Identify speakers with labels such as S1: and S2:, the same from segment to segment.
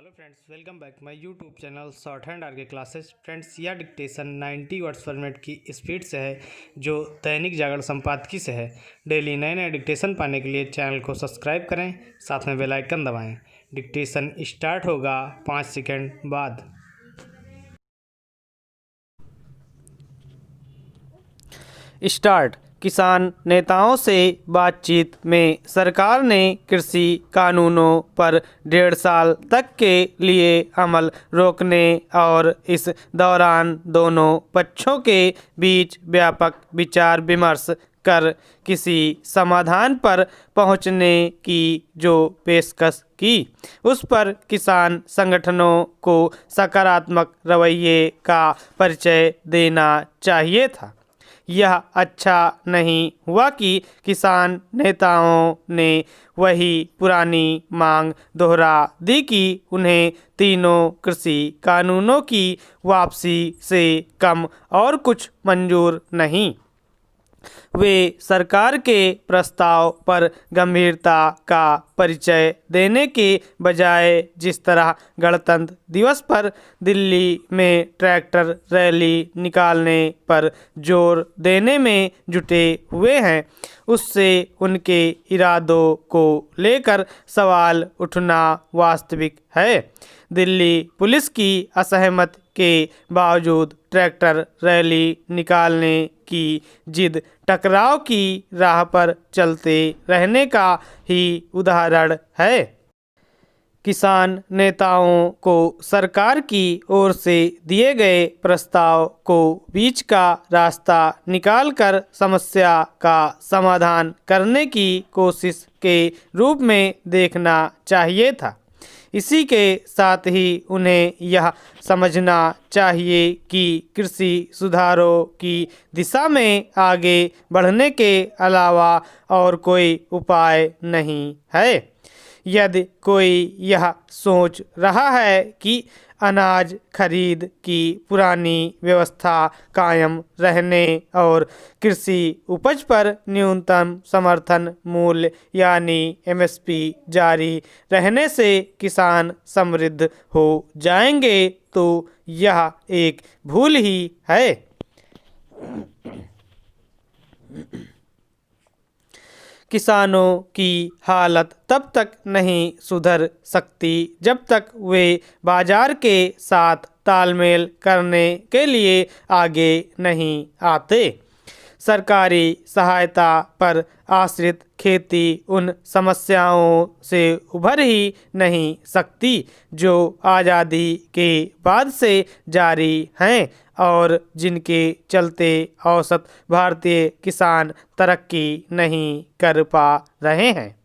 S1: Hello friends, welcome back my YouTube channel shorthand R K classes. Friends, यह dictation 90 words per minute की speed से है, जो दैनिक जागरण संपादकीय से है। डेली नए नए डिक्टेशन पाने के लिए चैनल को सब्सक्राइब करें, साथ में बेल आइकन दबाएं। डिक्टेशन स्टार्ट होगा 5 सेकंड बाद।
S2: स्टार्ट। किसान नेताओं से बातचीत में सरकार ने कृषि कानूनों पर 1.5 साल तक के लिए अमल रोकने और इस दौरान दोनों पक्षों के बीच व्यापक विचार विमर्श कर किसी समाधान पर पहुंचने की जो पेशकश की, उस पर किसान संगठनों को सकारात्मक रवैये का परिचय देना चाहिए था। यह अच्छा नहीं हुआ कि किसान नेताओं ने वही पुरानी मांग दोहरा दी कि उन्हें तीनों कृषि कानूनों की वापसी से कम और कुछ मंजूर नहीं। वे सरकार के प्रस्ताव पर गंभीरता का परिचय देने के बजाय जिस तरह गणतंत्र दिवस पर दिल्ली में ट्रैक्टर रैली निकालने पर जोर देने में जुटे हुए हैं, उससे उनके इरादों को लेकर सवाल उठना वास्तविक है। दिल्ली पुलिस की असहमति के बावजूद ट्रैक्टर रैली निकालने की जिद टकराव की राह पर चलते रहने का ही उदाहरण है। किसान नेताओं को सरकार की ओर से दिए गए प्रस्ताव को बीच का रास्ता निकालकर समस्या का समाधान करने की कोशिश के रूप में देखना चाहिए था। इसी के साथ ही उन्हें यह समझना चाहिए कि कृषि सुधारों की दिशा में आगे बढ़ने के अलावा और कोई उपाय नहीं है। यदि कोई यह सोच रहा है कि अनाज खरीद की पुरानी व्यवस्था कायम रहने और कृषि उपज पर न्यूनतम समर्थन मूल्य यानी एमएसपी जारी रहने से किसान समृद्ध हो जाएंगे, तो यह एक भूल ही है। किसानों की हालत तब तक नहीं सुधर सकती जब तक वे बाजार के साथ तालमेल करने के लिए आगे नहीं आते। सरकारी सहायता पर आश्रित खेती उन समस्याओं से उभर ही नहीं सकती जो आज़ादी के बाद से जारी हैं और जिनके चलते औसत भारतीय किसान तरक्की नहीं कर पा रहे हैं।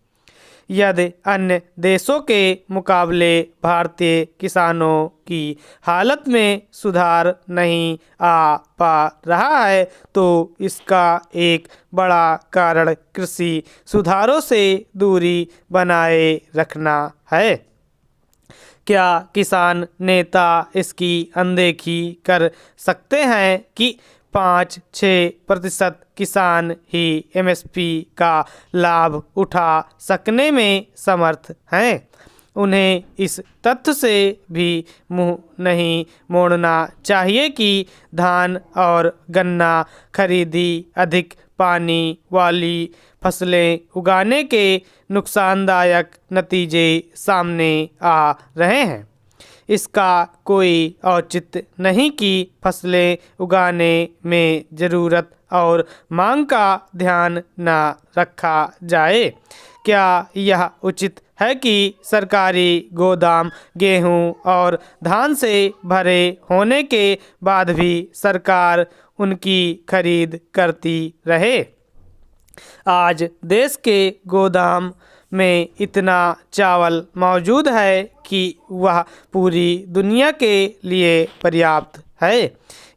S2: यदि अन्य देशों के मुकाबले भारतीय किसानों की हालत में सुधार नहीं आ पा रहा है, तो इसका एक बड़ा कारण कृषि सुधारों से दूरी बनाए रखना है। क्या किसान नेता इसकी अनदेखी कर सकते हैं कि 5-6% किसान ही एमएसपी का लाभ उठा सकने में समर्थ हैं? उन्हें इस तथ्य से भी मुंह नहीं मोड़ना चाहिए कि धान और गन्ना खरीदी अधिक पानी वाली फसलें उगाने के नुकसानदायक नतीजे सामने आ रहे हैं। इसका कोई औचित्य नहीं कि फसलें उगाने में ज़रूरत और मांग का ध्यान न रखा जाए। क्या यह उचित है कि सरकारी गोदाम गेहूं और धान से भरे होने के बाद भी सरकार उनकी खरीद करती रहे? आज देश के गोदाम में इतना चावल मौजूद है कि वह पूरी दुनिया के लिए पर्याप्त है।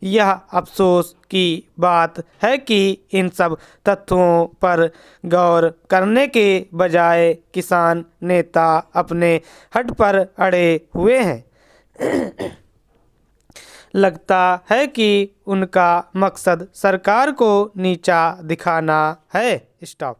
S2: यह अफसोस की बात है कि इन सब तथ्यों पर गौर करने के बजाय किसान नेता अपने हट पर अड़े हुए हैं। लगता है कि उनका मकसद सरकार को नीचा दिखाना है। स्टॉप।